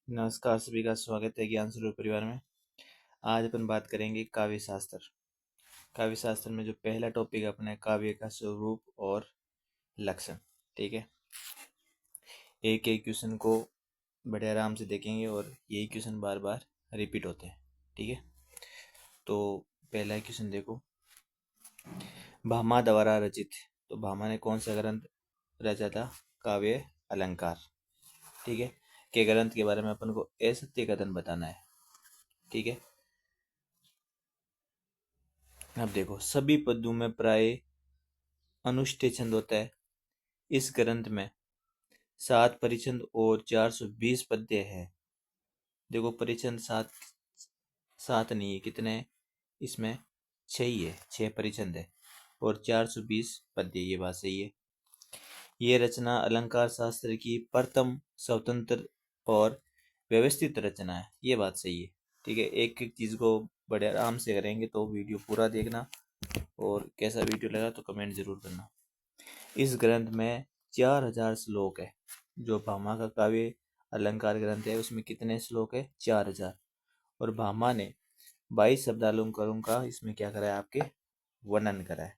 नमस्कार, सभी का स्वागत है ज्ञान स्वरूप परिवार में। आज अपन बात करेंगे काव्य शास्त्र। काव्य शास्त्र में जो पहला टॉपिक अपना है काव्य का स्वरूप और लक्षण। ठीक है, एक एक क्वेश्चन को बड़े आराम से देखेंगे और यही क्वेश्चन बार बार रिपीट होते हैं। ठीक है, तो पहला क्वेश्चन देखो, भामा द्वारा रचित। तो भामा ने कौन सा ग्रंथ रचा था? काव्य अलंकार। ठीक है, के ग्रंथ के बारे में अपन को असत्य कथन बताना है। ठीक है, अब देखो, सभी पद्यों में प्राय अनुष्ठेय छंद होता है। इस ग्रंथ में 7 परिछंद और 420 पद्य है। देखो, परिछंद सात सात नहीं है, कितने हैं इसमें? 6 ही है, 6 परिछंद है और 420 पद्य। ये बात सही है। ये रचना अलंकार शास्त्र की प्रथम स्वतंत्र और व्यवस्थित रचना है। ये बात सही है। ठीक है, एक एक चीज को बड़े आराम से करेंगे, तो वीडियो पूरा देखना और कैसा वीडियो लगा तो कमेंट जरूर करना। इस ग्रंथ में 4000 श्लोक है। जो भामा का काव्य अलंकार ग्रंथ है उसमें कितने श्लोक है? 4000। और भामा ने 22 शब्दालंकारों का इसमें क्या करा है? आपके वर्णन करा है।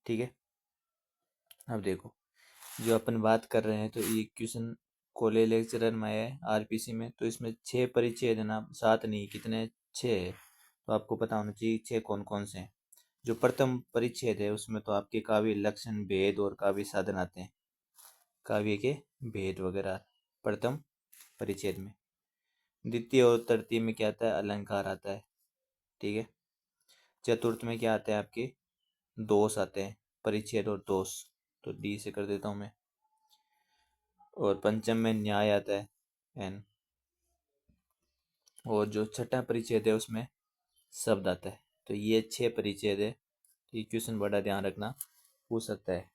ठीक है, अब देखो, जो अपन बात कर रहे हैं तो ये क्वेश्चन कॉलेज लेक्चरर में है, आरपीसी में। तो इसमें 6 परिच्छेद है ना, 7 नहीं, कितने? 6 है। तो आपको पता होना चाहिए 6 कौन कौन से हैं। जो प्रथम परिच्छेद है उसमें तो आपके काव्य लक्षण, भेद और काव्य साधन आते हैं। काव्य के भेद वगैरह प्रथम परिच्छेद में। द्वितीय और तृतीय में क्या आता है? अलंकार आता है। ठीक है, चतुर्थ में क्या आता है? आपके दोष आते हैं, परिच्छेद और दोष। तो डी से कर देता हूं मैं। और पंचम में न्याय आता है, एन। और जो छठा परिच्छेद है उसमें शब्द आता है। तो ये 6 परिच्छेद है। तो ये क्वेश्चन बड़ा ध्यान रखना, पूछ सकता है।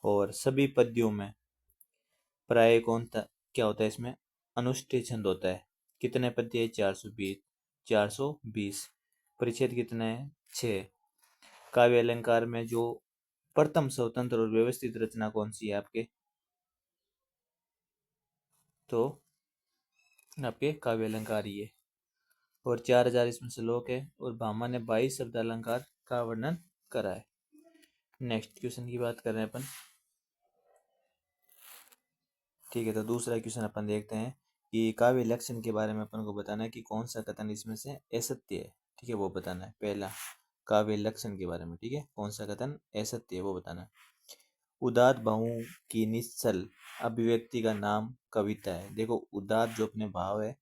और सभी पद्यों में प्राय क्या होता है? इसमें अनुष्ठेय छंद होता है। कितने पद्य है? 420। 420 परिच्छेद कितने हैं? 6। काव्य अलंकार में जो प्रथम स्वतंत्र और व्यवस्थित रचना कौन सी है आपके? तो आपके काव्य अलंकार ही है। और 4000 इसमें श्लोक है और भामा ने 22 शब्द अलंकार का वर्णन करा है। नेक्स्ट क्वेश्चन की बात कर रहे हैं अपन। ठीक है, तो दूसरा क्वेश्चन अपन देखते हैं कि काव्य लक्षण के बारे में अपन को बताना है कि कौन सा कथन इसमें से असत्य है। ठीक है, वो बताना है पहला, काव्य लक्षण के बारे में। ठीक है, कौन सा कथन असत्य है वो बताना है। उदात्त भावों की निश्चल अभिव्यक्ति का नाम कविता है। देखो, उदात्त जो अपने भाव है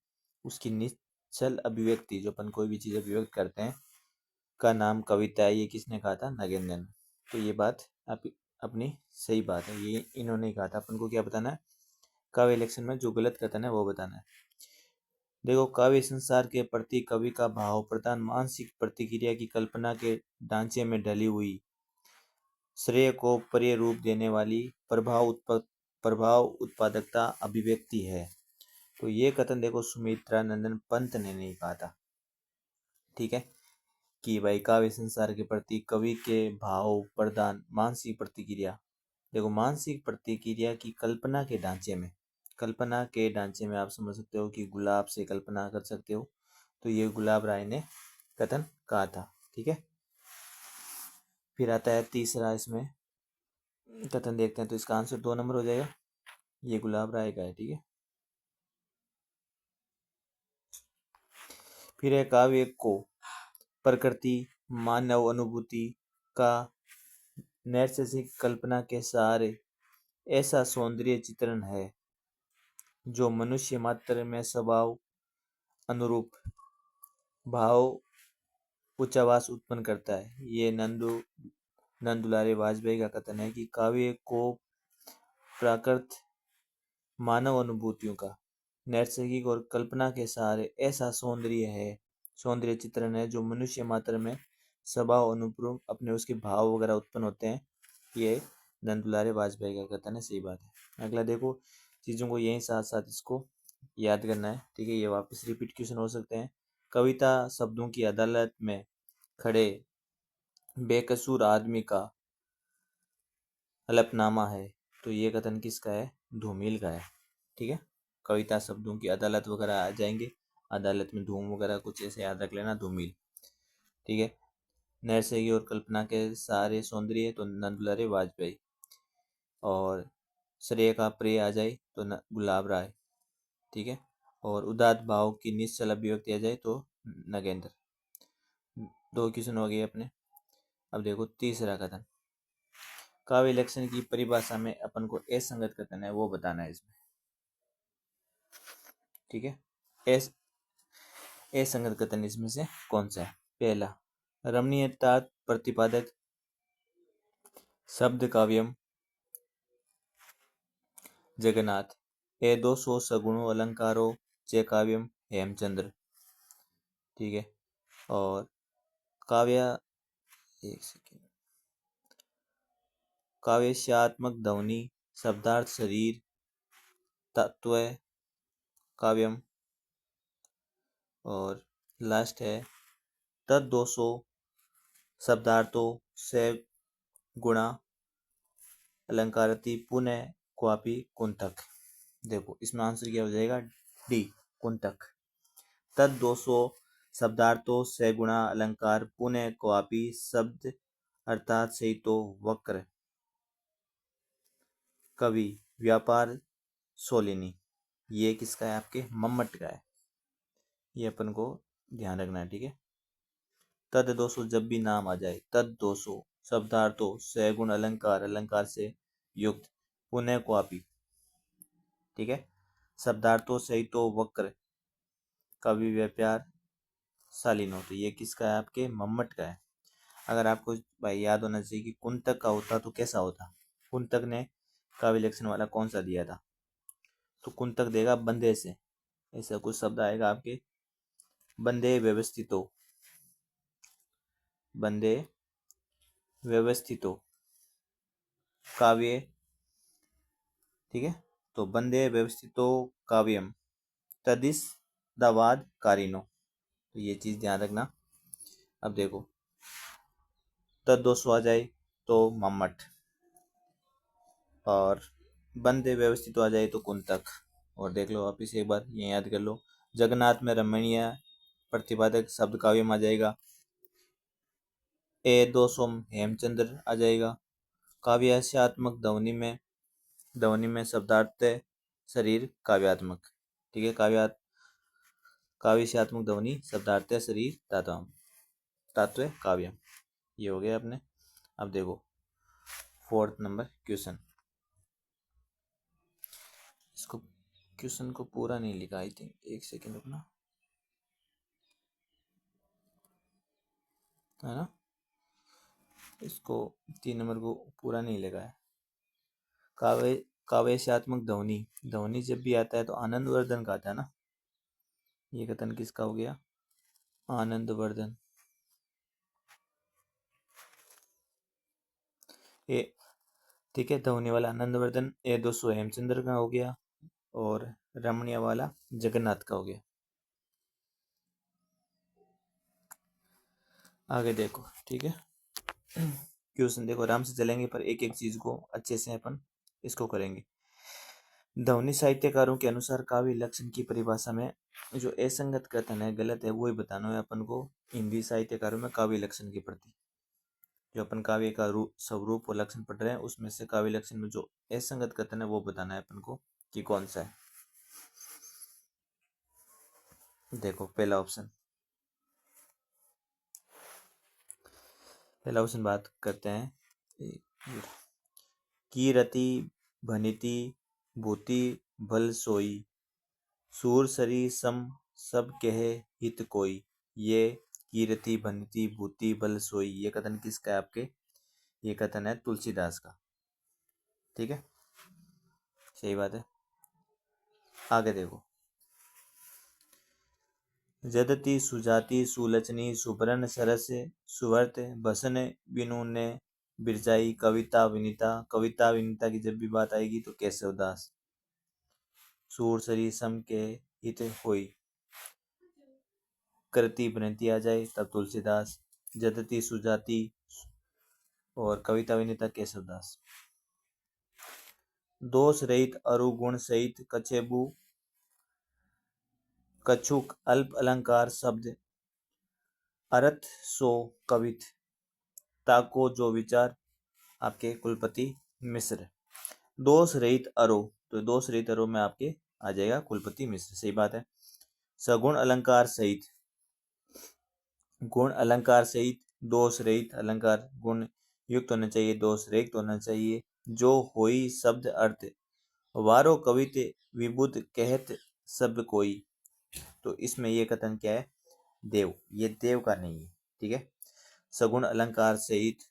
उसकी निश्चल अभिव्यक्ति, जो अपन कोई भी चीज अभिव्यक्त करते हैं, का नाम कविता है। ये किसने कहा था? नगेंद्र ने। तो ये बात अपनी सही बात है, ये इन्होंने कहा था। अपन को क्या बताना है? काव्य इलेक्शन में जो गलत कथन है वो बताना है। देखो, काव्य संसार के प्रति कवि का भाव प्रधान मानसिक प्रतिक्रिया की कल्पना के ढांचे में ढली हुई श्रेय को पर्याय रूप देने वाली प्रभाव उत्पादकता अभिव्यक्ति है। तो ये कथन देखो सुमित्रा नंदन पंत ने नहीं कहा था। ठीक है, कि भाई काव्य संसार के प्रति कवि के भाव प्रदान मानसिक प्रतिक्रिया। देखो, मानसिक प्रतिक्रिया की कल्पना के ढांचे में, कल्पना के ढांचे में आप समझ सकते हो कि गुलाब से कल्पना कर सकते हो। तो ये गुलाब राय ने कथन कहा था। ठीक है, फिर आता है तीसरा इसमें कथन, देखते हैं। तो इसका आंसर 2 नंबर हो जाएगा, ये गुलाब राय का है। ठीक है, फिर है काव्य को प्रकृति मानव अनुभूति का नैसर्गिक कल्पना के सहारे ऐसा सौंदर्य चित्रण है जो मनुष्य मात्र में स्वभाव अनुरूप भाव उच्चावास उत्पन्न करता है। ये नंदुलारे वाजपेयी का कथन है कि काव्य को प्राकृत मानव अनुभूतियों का नैसर्गिक और कल्पना के सहारे ऐसा सौंदर्य चित्रण है जो मनुष्य मात्र में स्वभाव अनुरूप अपने उसके भाव वगैरह उत्पन्न होते हैं। ये नंदुलारे वाजपेयी का कथन है। सही बात है। अगला देखो, चीजों को यहीं साथ साथ इसको याद करना है। ठीक है, ये वापस रिपीट क्वेश्चन हो सकते हैं। कविता शब्दों की अदालत में खड़े बेकसूर आदमी का हलफनामा है। तो ये कथन किसका है? धूमिल का है। ठीक है, कविता शब्दों की अदालत वगैरह आ जाएंगे। अदालत में धूम वगैरह कुछ ऐसे याद रख लेना, धूमिल। ठीक है। नरसरी और कल्पना के सारे सौंदर्य तो नंदुलारे वाजपेयी। और श्रेय का प्रिय आ जाए तो गुलाब राय। ठीक है। और उदात भाव की निश्चल अभिव्यक्ति आ जाए तो नगेंद्र। 2 क्वेश्चन हो गए अपने। अब देखो तीसरा कथन। काव्य लक्षण की परिभाषा में अपन को असंगत कथन है वो बताना है इसमें। ठीक है। असंगत कथन इसमें से कौन सा है? पहला, रमणीयता प्रतिपादक शब्द काव्यम जगन्नाथ। 200 सगुणों अलंकारों चे काव्यम हेमचंद्र। ठीक है। और काव्य, एक सेकेंड, काव्यात्मक ध्वनि शब्दार्थ शरीर तत्व काव्यम। और लास्ट है तद 200 शब्दार्थों से गुणा अलंकारति पुनः क्वापि कुंतक। देखो इसमें आंसर क्या हो जाएगा? डी, कुंतक। तद 200 शब्दार्थों से गुणा अलंकार पुनः क्वापि शब्द अर्थात से तो वक्र कवि व्यापार सोलिनी। ये किसका है? आपके मम्मट का है। ये अपन को ध्यान रखना है। ठीक है। तद 200 जब भी नाम आ जाए, तद 200 शब्दार्थों से गुण अलंकार, अलंकार से युक्त, पुनः क्वापि। ठीक है। शब्दार्थों से तो वक्र कवि व्यापार शालीनो। तो ये किसका है? आपके मम्मट का है। अगर आपको भाई याद होना चाहिए कि कुंतक का होता तो कैसा होता। कुंतक ने काव्य लक्षण वाला कौन सा दिया था? तो कुंतक देगा बंदे से। ऐसा कुछ शब्द आएगा आपके, बंदे व्यवस्थितो, बंदे व्यवस्थितो काव्य। ठीक है। तो बंदे व्यवस्थितो काव्यम तदिस दवाद कारिनो। तो ये चीज ध्यान रखना। अब देखो तद 200 आ जाए तो मम्मट, और बंदे व्यवस्थित आ जाए तो कुंतक। और देख लो वापिस एक बार, ये याद कर लो। जगन्नाथ में रमणीय प्रतिपादक शब्द काव्य में आ जाएगा। 200 हेमचंद्र आ जाएगा। काव्यात्मक ध्वनि में शब्दार्थ शरीर काव्यात्मक। ठीक है। काव्यात्मक ध्वनि शब्दार्थ शरीर तत्व काव्य। ये हो गया अपने। अब देखो 4th नंबर क्वेश्चन। इसको क्वेश्चन को पूरा नहीं लिखा, आई थिंक, एक सेकेंड रुकना, है ना। इसको 3 नंबर को पूरा नहीं लिखा है। काव्यात्मक ध्वनि, ध्वनि जब भी आता है तो आनंदवर्धन का आता है ना। ये कथन किसका हो गया? आनंदवर्धन। ये ठीक है। ध्वनि वाला आनंदवर्धन। 200 हेमचंद्र का हो गया। और रमणीय वाला जगन्नाथ का हो गया। आगे देखो। ठीक है। क्वेश्चन देखो, आराम से चलेंगे पर एक एक चीज को अच्छे से अपन इसको करेंगे। ध्वनि साहित्यकारों के अनुसार काव्य लक्षण की परिभाषा में जो असंगत कथन है, गलत है, वो ही बताना है अपन को। हिंदी साहित्यकारों में काव्य लक्षण के प्रति जो अपन काव्य का स्वरूप और लक्षण पढ़ रहे हैं, उसमें से काव्य लक्षण में जो असंगत कथन है वो बताना है अपन को कि कौन सा है। देखो पहला ऑप्शन बात करते हैं। कीरति भनिति भूति भल सोई, सूर सरी सम सब कहे हित कोई। ये कीरति भनिति भूति बल सोई, ये कथन किसका है आपके? ये कथन है तुलसीदास का। ठीक है। सही बात है। आगे देखो। जदति सुजाति सुलचनी सुबरन सरस सुवर्त बसन विनुने बिरजाई कविता विनीता। कविता विनीता की जब भी बात आएगी तो केशवदास। सूर सरी सम के हित होई, कृति भ्रंति आ जाए तब तुलसीदास। जदति सुजाति और कविता विनीता केशवदास। दोष रहित अरु गुण सहित कछेबु कछुक अल्प अलंकार शब्द अर्थ सो कवित ताको जो विचार आपके कुलपति मिश्र। दोष रहित अरो, तो दोष रहित अरो में आपके आ जाएगा कुलपति मिश्र, सही बात है। सगुण अलंकार सहित, गुण अलंकार सहित, दोष रहित अलंकार गुण युक्त होना चाहिए, दोष रहित होना चाहिए। जो होई शब्द अर्थ वारो कवित विबुध कहत सब कोई, तो इसमें ये कथन क्या है, देव, ये देव का नहीं है, ठीक है। सगुण अलंकार सहित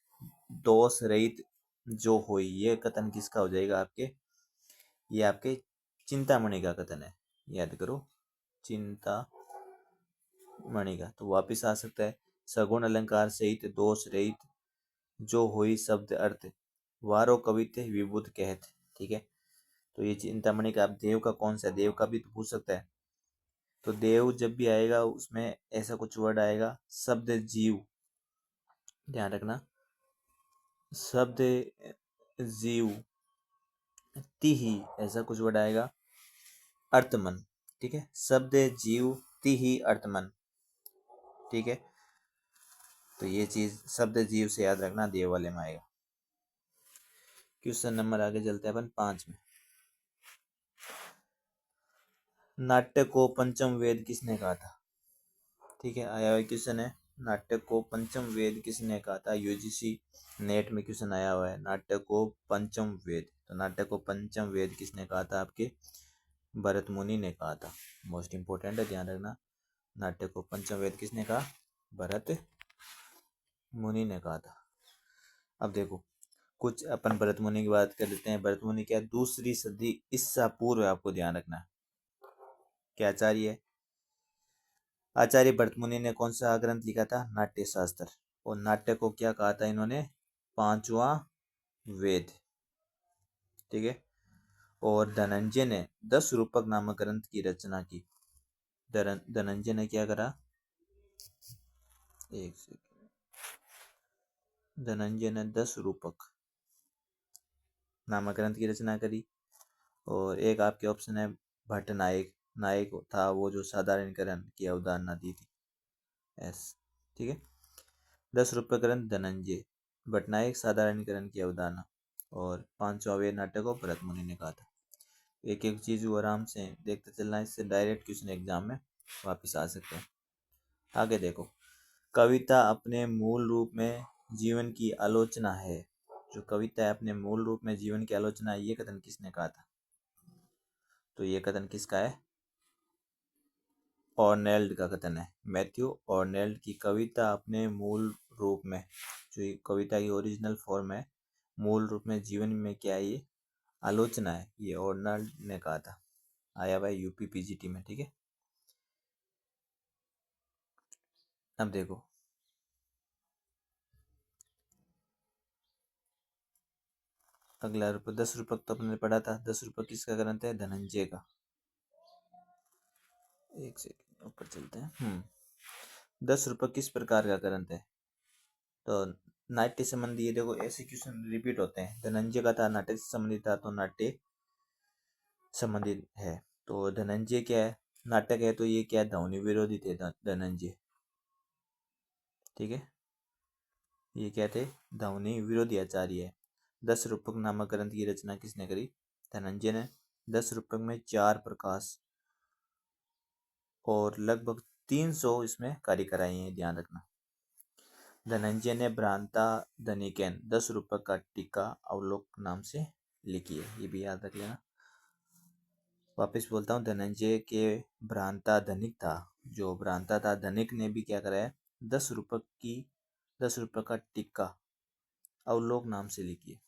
दोष रहित जो होई, ये कथन किसका हो जाएगा आपके, ये आपके चिंतामणि का कथन है, याद करो चिंतामणि का। तो वापिस आ सकता है, सगुण अलंकार सहित दोष रहित जो होई शब्द अर्थ वारो कवित विबुध कहत, ठीक है। तो ये चिंतामणि का, आप देव का कौन सा, देव का भी तो पूछ सकता है। तो देव जब भी आएगा उसमें ऐसा कुछ वर्ड आएगा, शब्द जीव, ध्यान रखना, शब्द जीव तिही, ऐसा कुछ वर्ड आएगा, अर्थमन, ठीक है। शब्द जीव तिही अर्थमन, ठीक है। तो ये चीज शब्द जीव से याद रखना, देव वाले में आएगा। क्वेश्चन नंबर आगे चलते हैं अपन 5 में। नाट्य को पंचम वेद किसने कहा था, ठीक है। आया हुआ क्वेश्चन है, नाट्य को पंचम वेद किसने कहा था। यूजीसी नेट में क्वेश्चन आया हुआ है, नाट्य को पंचम वेद। तो नाट्य को पंचम वेद किसने कहा था, आपके भरत मुनि ने कहा था। मोस्ट इंपोर्टेंट है, ध्यान रखना, नाट्य को पंचम वेद किसने कहा, भरत मुनि ने कहा था। अब देखो कुछ अपन भरत मुनि की बात कर लेते हैं। भरत मुनि क्या, दूसरी सदी ईसा पूर्व, आपको ध्यान रखना है, क्या आचार्य है, आचार्य भरत मुनि ने कौन सा ग्रंथ लिखा था, नाट्य शास्त्र। और नाट्य को क्या कहा था इन्होंने, पांचवा वेद, ठीक है। और धनंजय ने 10 रूपक नामक ग्रंथ की रचना की। धनंजय ने क्या करा, एक सेकंड, धनंजय ने 10 रूपक नामक ग्रंथ की रचना करी। और एक आपके ऑप्शन है भट्ट नायक, नायक था वो जो साधारणीकरण की अवधारणा दी थी, एस, ठीक है। 10 रूपक ग्रंथ धनंजय, भट्टनायक साधारणीकरण की अवधारणा, और 5वां वेद नाट्य को भरत मुनि ने कहा था। एक एक चीज वो आराम से देखते चलना, इससे डायरेक्ट क्वेश्चन एग्जाम में वापस आ सकते हैं। आगे देखो, कविता अपने मूल रूप में जीवन की आलोचना है। जो कविता है अपने मूल रूप में जीवन की आलोचना है, ये कथन किसने कहा था, तो ये कथन किसका है, ऑर्नेल्ड का कथन है। मैथ्यू ऑर्नेल्ड की कविता अपने मूल रूप में, जो कविता की ओरिजिनल फॉर्म है, मूल रूप में जीवन में क्या है, ये आलोचना है, ये ऑर्नेल्ड ने कहा था। आया भाई यूपी पीजीटी में, ठीक है। अब देखो अगला रूपक, 10 रूपक तो अपने पढ़ा था। 10 रूपक किसका ग्रंथ है, धनंजय का। एक सेकंड ऊपर चलते हैं। 10 रूपक किस प्रकार का ग्रंथ है, तो नाट्य संबंधी। ये देखो ऐसे क्वेश्चन रिपीट होते हैं, धनंजय का था नाट्य से संबंधित था, तो नाट्य संबंधित है। तो धनंजय क्या है, नाटक है, तो ये क्या है, ध्वनि विरोधी थे धनंजय, ठीक है। ये क्या थे, ध्वनि विरोधी आचार्य है। 10 रूपक नामक ग्रंथ की रचना किसने करी, धनंजय ने। 10 रूपक में 4 प्रकाश और लगभग 300 इसमें कार्य कराए हैं, ध्यान रखना। धनंजय ने भ्रांता धनिकैन 10 रूपक का टीका अवलोक नाम से लिखी है, ये भी याद रख लेना। वापिस बोलता हूँ, धनंजय के भ्रांता धनिक था, जो भ्रांता था धनिक ने भी क्या कराया, 10 रूपक का टीका अवलोक नाम से लिखिए।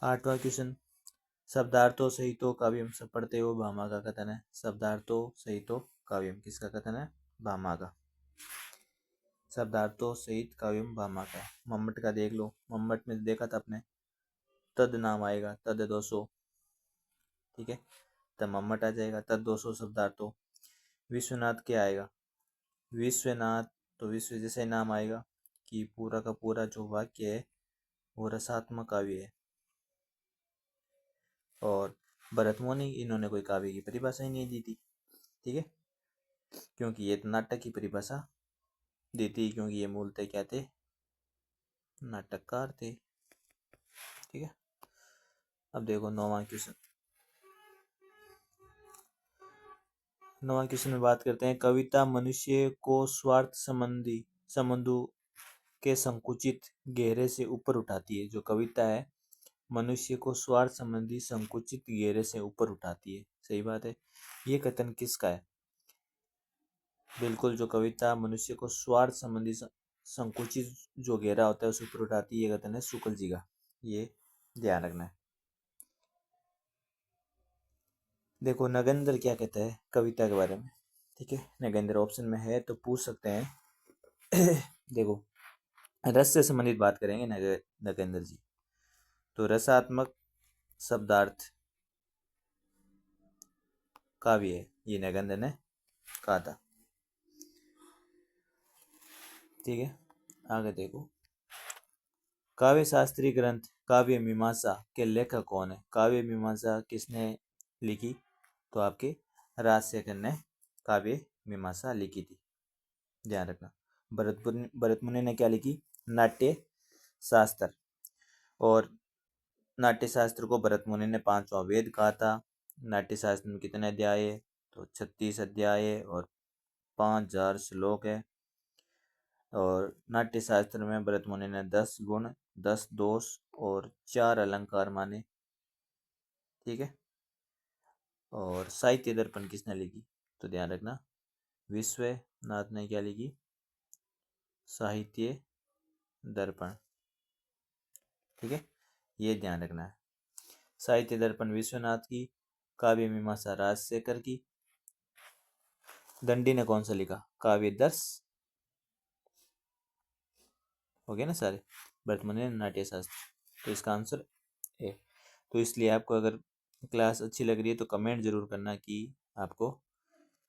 8वां क्वेश्चन, शब्दार्थों सहितो काव्यम, सब पढ़ते हो, भामा का कथन है। शब्दार्थों सहितो काव्यम किसका कथन है, भामा का। शब्दार्थों सहित काव्यम भामा का। मम्मट का देख लो, मम्मट में देखा था अपने, तद नाम आएगा, तद 200, ठीक है। तब मम्मट आ जाएगा, तद 200 शब्दार्थों। विश्वनाथ क्या आएगा, विश्वनाथ, तो विश्व जैसे नाम आएगा कि पूरा का पूरा जो वाक्य है वो रसात्मक काव्य है। और भरत मुनि, इन्होंने कोई काव्य की परिभाषा ही नहीं दी थी। ठीक है, क्योंकि ये नाटक की परिभाषा दी थी, क्योंकि ये मूलतः क्या थे, नाटककार थे। ठीक है, अब देखो नौवां क्वेश्चन। नौवां क्वेश्चन में बात करते हैं, कविता मनुष्य को स्वार्थ संबंधी संबंधों के संकुचित घेरे से ऊपर उठाती है। जो कविता है मनुष्य को स्वार्थ संबंधी संकुचित घेरे से ऊपर उठाती है। सही बात है। ये कथन किसका है? बिल्कुल, जो कविता मनुष्य को स्वार्थ संबंधी संकुचित जो घेरा होता है उसे ऊपर उठाती है, ये कथन है शुक्ल जी का। ये ध्यान रखना है। देखो नगेंद्र क्या कहता है कविता के बारे में। ठीक है, नगेंद्र ऑप्शन में है तो पूछ सकते हैं। देखो रस से संबंधित बात करेंगे नगेंद्र जी, तो रसात्मक शब्दार्थ काव्य है, ये नगेंद्र ने कहा था। ठीक है, आगे देखो, काव्य शास्त्रीय ग्रंथ काव्य मीमांसा के लेखक कौन है? काव्य मीमांसा किसने लिखी? तो आपके राजशेखर ने काव्य मीमांसा लिखी थी, ध्यान रखना। भरत मुनि ने क्या लिखी? नाट्य शास्त्र। और नाट्य शास्त्र को भरत मुनि ने पांचवा वेद कहा था। नाट्य शास्त्र में कितने अध्याय है? तो 36 अध्याय है और 5000 श्लोक है। और नाट्य शास्त्र में भरत मुनि ने 10 गुण, 10 दोष और 4 अलंकार माने। ठीक है, और साहित्य दर्पण किसने लिखी? तो ध्यान रखना, विश्वनाथ ने क्या लिखी? साहित्य दर्पण। ठीक है, ये ध्यान रखना है। साहित्य दर्पण विश्वनाथ की, काव्य मीमांसा राजशेखर की। दंडी ने कौन सा लिखा? काव्य दर्श। हो गया ना सारे। भरत मुनि ने नाट्य शास्त्र, तो इसका आंसर ए। तो इसलिए आपको अगर क्लास अच्छी लग रही है तो कमेंट जरूर करना कि आपको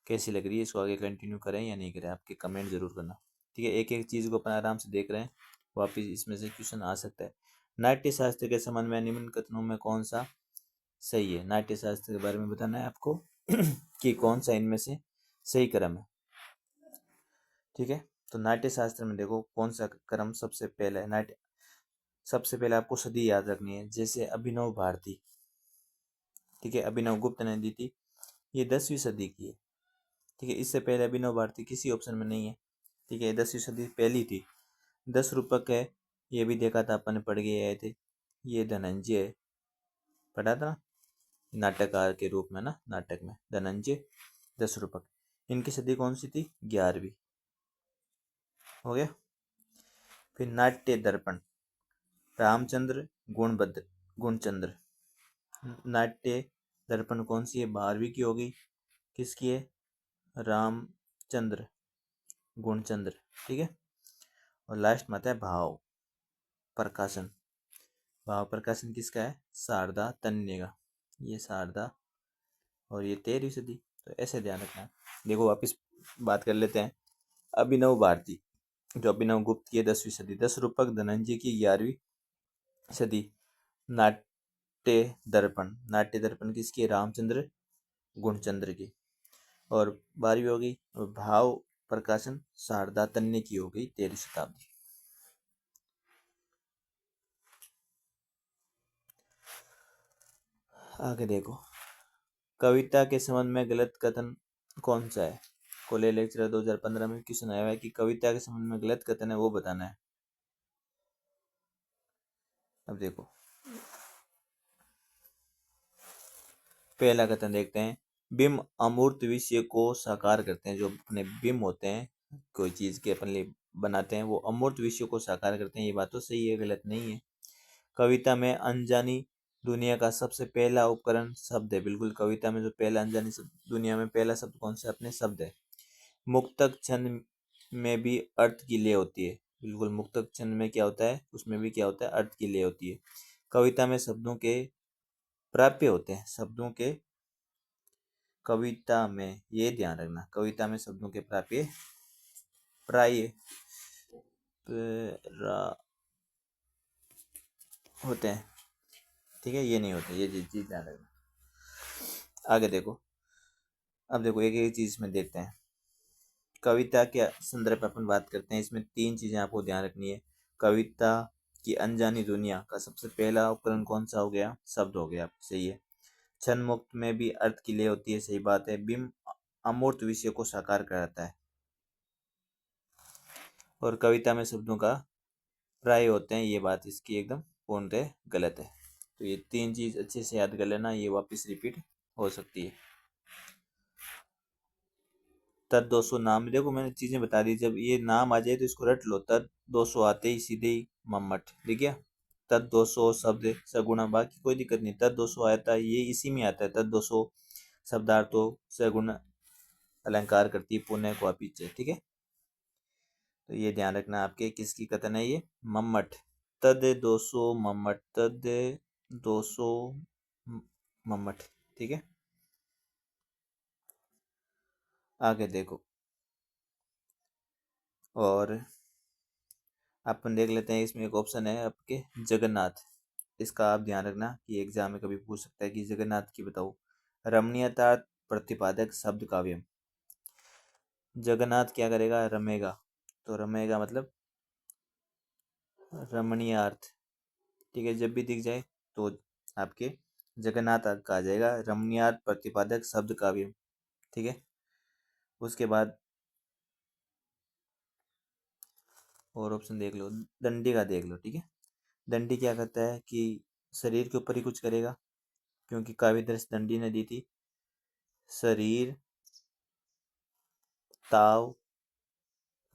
कैसी लग रही है, इसको आगे कंटिन्यू करें या नहीं करें, आपके कमेंट जरूर करना। ठीक है, एक एक चीज़ को अपन आराम से देख रहे हैं, वापिस इसमें से क्वेश्चन आ सकता है। नाट्य शास्त्र के संबंध में निम्न कथनों में कौन सा सही है? नाट्य शास्त्र के बारे में बताना है आपको कि कौन सा इनमें से सही क्रम है। ठीक है, तो नाट्य शास्त्र में देखो कौन सा क्रम सबसे पहले है। नाट्य सबसे पहले आपको सदी याद रखनी है, जैसे अभिनव भारती। ठीक है, अभिनव गुप्त ने दी थी, ये 10वीं सदी की है। ठीक है, इससे पहले अभिनव भारती किसी ऑप्शन में नहीं है। ठीक है, 10वीं सदी पहली थी। 10 रूपक है, ये भी देखा था अपन, पढ़ के आए थे। ये धनंजय है, पढ़ा था नाटककार के रूप में ना, नाटक में धनंजय 10 रूपक। इनकी सदी कौन सी थी? 11वीं। हो गया। फिर नाट्य दर्पण रामचंद्र गुणभद्र गुणचंद्र। नाट्य दर्पण कौन सी है? 12वीं की होगी। किसकी है? रामचंद्र गुणचंद्र। ठीक है, और लास्ट में आता है भाव प्रकाशन। भाव प्रकाशन किसका है? शारदा तन्य का। ये शारदा, और ये 13वीं सदी। तो ऐसे ध्यान रखना है। देखो वापिस बात कर लेते हैं। अभिनव भारती जो अभिनव गुप्त की 10वीं सदी, 10 रूपक धनंजय की 11वीं सदी। नाट्य दर्पण किसकी? रामचंद्र गुणचंद्र की। और 12वीं होगी भाव प्रकाशन शारदा तन्य की, हो गई 13वीं शताब्दी। आगे देखो, कविता के संबंध में गलत कथन कौन सा है? कॉलेज लेक्चर 2015 में क्वेश्चन आया है कि कविता के संबंध में गलत कथन है वो बताना है। अब देखो पहला कथन देखते हैं, बिंब अमूर्त विषय को साकार करते हैं। जो अपने बिंब होते हैं कोई चीज के अपन लिए बनाते हैं, वो अमूर्त विषय को साकार करते हैं। ये बात तो सही है, गलत नहीं है। कविता में अनजानी दुनिया का सबसे पहला उपकरण शब्द है। बिल्कुल, कविता में जो पहला अनजानी दुनिया में पहला शब्द कौन सा? अपने शब्द है। मुक्तक छंद में भी अर्थ की लय होती है। बिल्कुल, मुक्तक छंद में क्या होता है? उसमें भी क्या होता है? अर्थ की लय होती है। कविता में शब्दों के प्राप्य होते हैं। शब्दों के कविता में, ये ध्यान रखना, कविता में शब्दों के प्राप्य प्राय होते हैं। ठीक है, ये नहीं होते, ये चीज ध्यान रखना। आगे देखो, अब देखो एक एक चीज में देखते हैं। कविता के संदर्भ में अपन बात करते हैं, इसमें तीन चीजें आपको ध्यान रखनी है। कविता की अनजानी दुनिया का सबसे पहला उपकरण कौन सा हो गया? शब्द हो गया, सही है। क्षण मुक्त में भी अर्थ की लय होती है, सही बात है। बिंब अमूर्त विषय को साकार कराता है, और कविता में शब्दों का प्राय होते हैं, ये बात इसकी एकदम पूर्णतः गलत है। तो ये तीन चीज अच्छे से याद कर लेना, ये वापस रिपीट हो सकती है। तद 200 नाम, देखो मैंने चीजें बता दी, जब ये नाम आ जाए तो इसको रट लो। तद 200 आते ही सीधे ही मम्मट लिख गया। तद 200 शब्द सगुणा, बाकी कोई दिक्कत नहीं। तद 200 आता है, ये इसी में आता है। तद 200 शब्दार्थों सगुण अलंकार करती है, पुण्य को पीछे, ठीक है। तो ये ध्यान रखना, आपके किसकी कथन है ये? मम्मट। तद 200 मम्मट, तद 200 मम्मट, ठीक है। आगे देखो, और अपन देख लेते हैं, इसमें एक ऑप्शन है आपके जगन्नाथ। इसका आप ध्यान रखना कि एग्जाम में कभी पूछ सकता है कि जगन्नाथ की बताओ रमणीयता प्रतिपादक शब्द काव्य। जगन्नाथ क्या करेगा? रमेगा। तो रमेगा मतलब रमणीयार्थ, ठीक है। जब भी दिख जाए तो आपके जगन्नाथ का आ जाएगा, रमणीयार्थ प्रतिपादक शब्द काव्य, ठीक है। उसके बाद और ऑप्शन देख लो, दंडी का देख लो, ठीक है। दंडी क्या करता है कि शरीर के ऊपर ही कुछ करेगा, क्योंकि काव्य दृश्य दंडी ने दी थी। शरीर ताव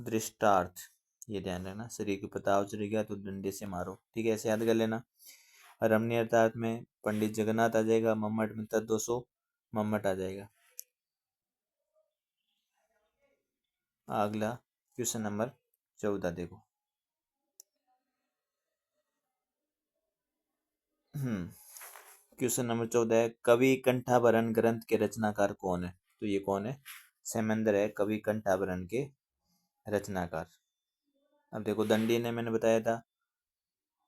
दृष्टार्थ, ये ध्यान रखना। शरीर के ऊपर ताव चढ़ गया तो डंडे से मारो, ठीक है, ऐसे याद कर लेना। रमणीय अर्थात में पंडित जगन्नाथ आ जाएगा, मम्मट में तद 200 मम्मट आ जाएगा। अगला क्वेश्चन नंबर 14 देखो। क्वेश्चन नंबर 14 है, कवि कंठाभरण ग्रंथ के रचनाकार कौन है? तो ये कौन है? सैमेंद्र है कवि कंठाभरण के रचनाकार। अब देखो, दंडी ने मैंने बताया था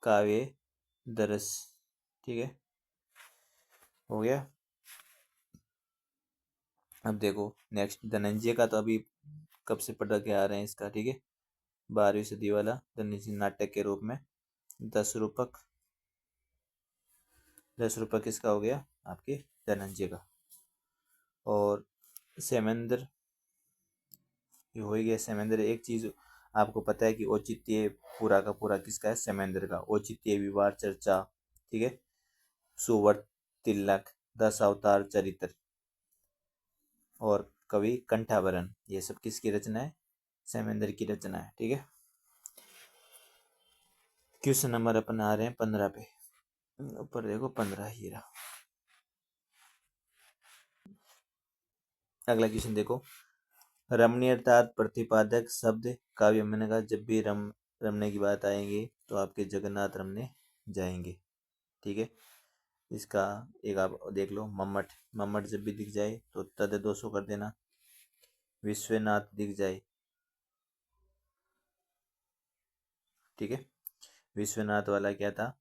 काव्य दरस, ठीक है, हो गया। अब देखो नेक्स्ट, धनंजय का तो अभी कब से पढ़ के आ रहे हैं इसका, ठीक है। 12वीं सदी वाला धनंजय नाटक के रूप में 10 रूपक। 10 रूपक किसका हो गया? आपके धनंजय का। और सैमेंद्र, ये हो ही गया सैमेंद्र। एक चीज आपको पता है कि औचित्य पूरा का पूरा किसका है? सैमेंद्र का। औचित्य, विवाह, चर्चा, ठीक है, सुवर्त, तिलक, 10 अवतार, चरित्र और कवि कंठाभरण, ये सब किसकी रचना है? सैमेंद्र की रचना है, ठीक है। क्वेश्चन नंबर अपन आ रहे हैं 15 पे, ऊपर देखो 15 ही रहा। अगला क्वेश्चन देखो, रमणीय अर्थात प्रतिपादक शब्द काव्य। मैंने कहा जब भी रमने की बात आएंगी तो आपके जगन्नाथ रमने जाएंगे, ठीक है। इसका एक आप देख लो, मम्मट। मम्मट जब भी दिख जाए तो तद 200 कर देना। विश्वनाथ दिख जाए, ठीक है। विश्वनाथ वाला क्या था?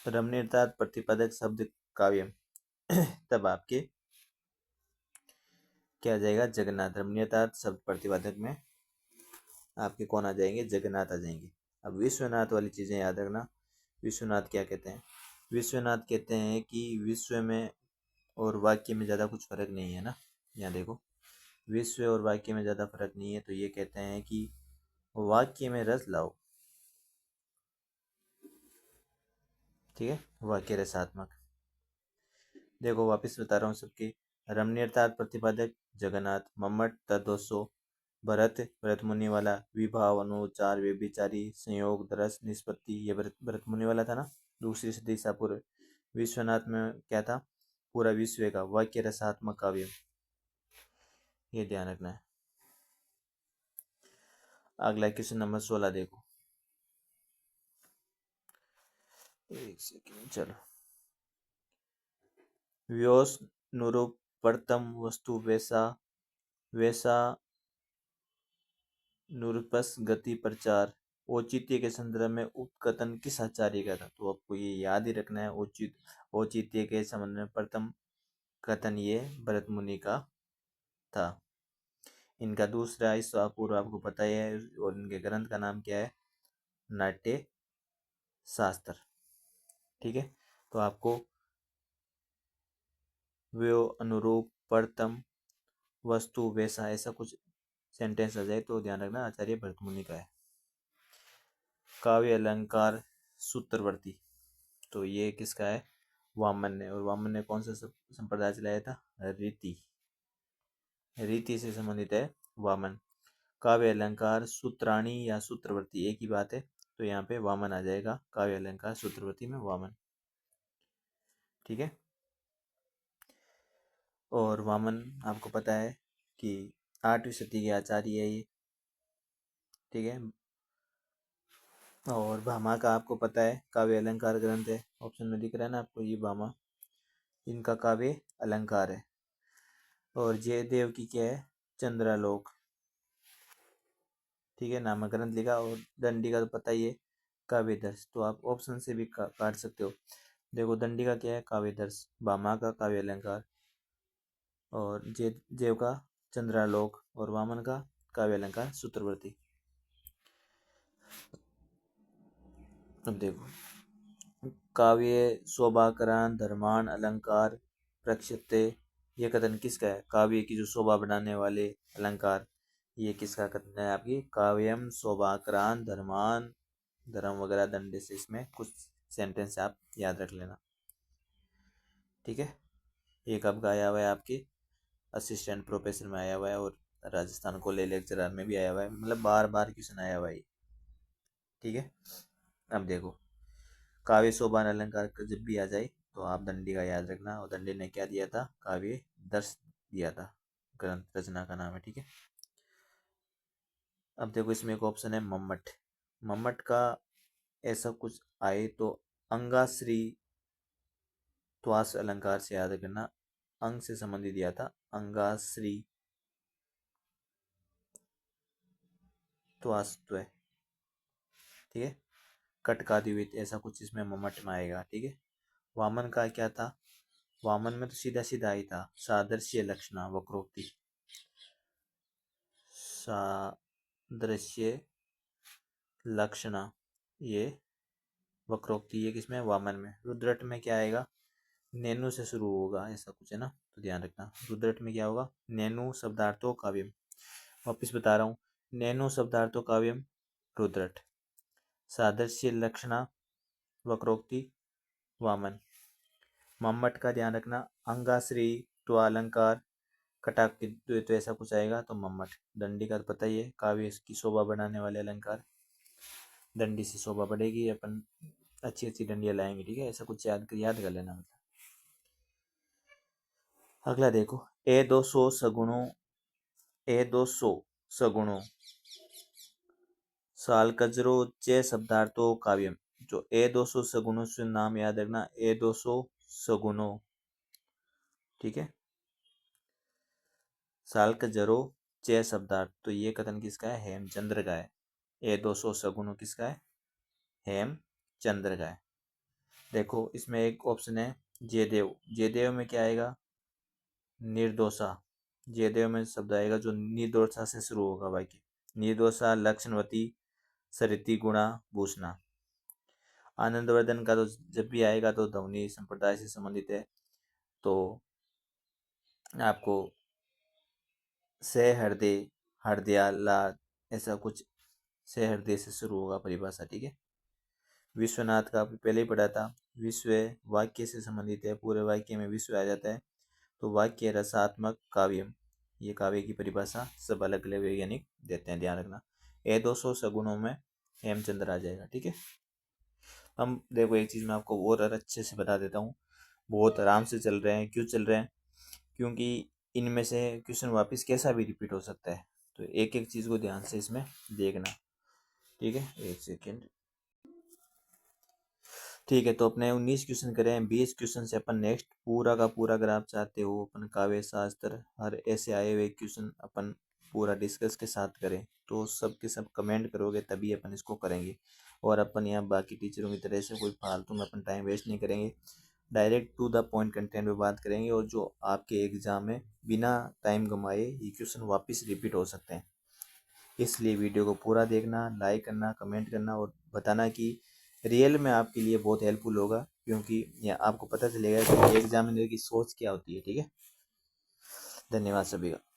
रमणीय अर्थात प्रतिपादक शब्द काव्य तब आपके क्या आ जाएगा? जगन्नाथ। रमणीय अर्थात शब्द प्रतिपादक में आपके कौन आ जाएंगे? जगन्नाथ आ जाएंगे। अब विश्वनाथ वाली चीजें याद रखना। विश्वनाथ क्या कहते हैं? विश्वनाथ कहते हैं कि विश्व में और वाक्य में ज़्यादा कुछ फर्क नहीं है ना। यहाँ देखो, विश्व और वाक्य में ज़्यादा फर्क नहीं है, तो ये कहते हैं कि वाक्य में रस लाओ, ठीक है, वाक्य रसात्मक। देखो वापस बता रहा हूँ सबके, रमणीय अर्थात प्रतिपादक जगन्नाथ, मम्मट तद 200, भरत भरत मुनि वाला, विभाव, अनुचार, व्यभिचारी, संयोग, दरस, निष्पत्ति, ये भरत मुनि वाला था ना, दूसरी सदी ईसा पूर्व। विश्वनाथ में क्या था? पूरा विश्व का वाक्य रसात्मक काव्य, ये ध्यान रखना है। अगला क्वेश्चन नंबर 16 देखो, एक सेकेंड, चलो। व्योस नुरूपतम वस्तु वैसा वैसा नुरूपस गति प्रचार औचित्य के संदर्भ में उक्त कथन किस आचार्य का था? तो आपको ये याद ही रखना है। औचित्य के संबंध में प्रथम कथन ये भरत मुनि का था। इनका दूसरा हिस्सा पूर्व आपको पता ही है, और इनके ग्रंथ का नाम क्या है? नाट्य शास्त्र। ठीक है, तो आपको व्यो अनुरूप प्रथम वस्तु वैसा ऐसा कुछ सेंटेंस आ जाए तो ध्यान रखना आचार्य भरत मुनि का है। काव्य अलंकार सूत्रवर्ती, तो ये किसका है? वामन ने। और वामन ने कौन सा संप्रदाय चलाया था? रीति। रीति से संबंधित है वामन। काव्य अलंकार सूत्राणी या सूत्रवर्ती एक ही बात है, तो यहाँ पे वामन आ जाएगा। काव्य अलंकार सूत्रवर्ती में वामन। ठीक है, और वामन आपको पता है कि 8वीं शती के आचार्य है ये। ठीक है, और भामा का आपको पता है काव्य अलंकार ग्रंथ है, ऑप्शन में दिख रहा है ना आपको, ये भामा इनका काव्य अलंकार है। और जयदेव की क्या है? चंद्रालोक। ठीक है, नामक ग्रंथ लिखा। और दंडी का तो पता ही है, काव्यदर्श। तो आप ऑप्शन से भी काट सकते हो। देखो, दंडी का क्या है? काव्यदर्श। भामा का काव्य अलंकार, और जयदेव का चंद्रालोक, और वामन का काव्य अलंकार सूत्रवर्ती। अब देखो, काव्य शोभाकरण धर्मान अलंकार प्रक्षिप्ते, ये कथन किसका है? काव्य की जो शोभा बढ़ाने वाले अलंकार, ये किसका कथन है? आपकी काव्यम शोभाकरण धर्मान, धर्म वगैरह दंडे से, इसमें कुछ सेंटेंस आप याद रख लेना। ठीक है, एक आपका आया हुआ है आपके असिस्टेंट प्रोफेसर में आया हुआ है, और राजस्थान कॉलेज लेक्चरर में भी आया हुआ है, मतलब बार बार क्वेश्चन आया हुआ है। ठीक है, अब देखो, काव्य शोभान अलंकार जब भी आ जाए तो आप दंडी का याद रखना। और दंडी ने क्या दिया था? काव्य दर्श दिया था, ग्रंथ रचना का नाम है। ठीक है, अब देखो, इसमें एक ऑप्शन है मम्मट। मम्मट का ऐसा कुछ आए तो अंगाश्री त्वास अलंकार से याद करना। अंग से संबंधित दिया था, अंगाश्री त्वास्त्व। ठीक है, कटकादिवित ऐसा कुछ इसमें मम्मट में आएगा। ठीक है, वामन का क्या था? वामन में तो सीधा सीधा ही था, सादृश्य लक्षणा वक्रोक्ति। सादृश्य लक्षणा, ये वक्रोक्ति, ये किसमें? वामन में। रुद्रट में क्या आएगा? नैनु से शुरू होगा, ऐसा कुछ है ना, तो ध्यान रखना। रुद्रट में क्या होगा? नैनु शब्दार्थो काव्यम। वापिस बता रहा हूँ, नैनु शब्दार्थो काव्यम रुद्रट। सादृश्य लक्षणा वक्रोक्ति वामन। मम्मट का ध्यान रखना, अंगाश्री त्वालंकार कटाक तो ऐसा कुछ आएगा तो मम्मट। दंडी का तो पता ही है, काव्य की शोभा बढ़ाने वाले अलंकार। दंडी से शोभा बढ़ेगी, अपन अच्छी अच्छी डंडियां लाएंगे। ठीक है, ऐसा कुछ याद कर लेना। मतलब अगला देखो, ए 200 सगुणों, ए 200 सगुणों साल कजरो चे शब्दार्थो काव्यम। जो ए 200 सगुणों से नाम याद रखना, ए 200 सगुणों। ठीक है, साल कजरो चे शब्दार्थ, तो ये कथन किसका है? हेमचंद्र का है। ए 200 सगुणों किसका है? हेमचंद्र का है। देखो, इसमें एक ऑप्शन है जयदेव। जयदेव में क्या आएगा? निर्दोषा। जयदेव में शब्द आएगा जो निर्दोषा से शुरू होगा वाक्य। निर्दोषा लक्षणवती सरिति गुणा भूषणा। आनंदवर्धन का तो जब भी आएगा तो ध्वनि संप्रदाय से संबंधित है, तो आपको से हृदय हृदयाला ऐसा कुछ, से हृदय से शुरू होगा परिभाषा। ठीक है, विश्वनाथ का पहले ही पढ़ा था। विश्व वाक्य से संबंधित है, पूरे वाक्य में विश्व आ जाता है, तो वाक्य रसात्मक काव्यम। ये काव्य की परिभाषा सब अलग अलग वैज्ञानिक देते हैं, ध्यान रखना। ए 200 सगुणों में हेमचंद्र आ जाएगा। ठीक है, हम देखो, एक चीज मैं आपको और अच्छे से बता देता हूँ। बहुत आराम से चल रहे हैं। क्यों चल रहे हैं? क्योंकि इनमें से क्वेश्चन वापस कैसा भी रिपीट हो सकता है, तो एक एक चीज को ध्यान से इसमें देखना। ठीक है, एक सेकेंड। ठीक है, तो अपने 19 क्वेश्चन करे हैं। 20 क्वेश्चन से अपन नेक्स्ट पूरा का पूरा, अगर आप चाहते हो अपन काव्य शास्त्र हर ऐसे आए हुए क्वेश्चन अपन पूरा डिस्कस के साथ करें, तो सब के सब कमेंट करोगे तभी अपन इसको करेंगे। और अपन यहाँ बाकी टीचरों की तरह से कोई फालतू में अपन टाइम वेस्ट नहीं करेंगे, direct to the point content पे बात करेंगे। और जो आपके एग्ज़ाम में बिना टाइम गंवाए ये क्वेश्चन वापस रिपीट हो सकते हैं, इसलिए वीडियो को पूरा देखना, लाइक करना, कमेंट करना और बताना कि रियल में आपके लिए बहुत हेल्पफुल होगा, क्योंकि यह आपको पता चलेगा कि एग्जामिनर की सोच क्या होती है। ठीक है, धन्यवाद सभी का।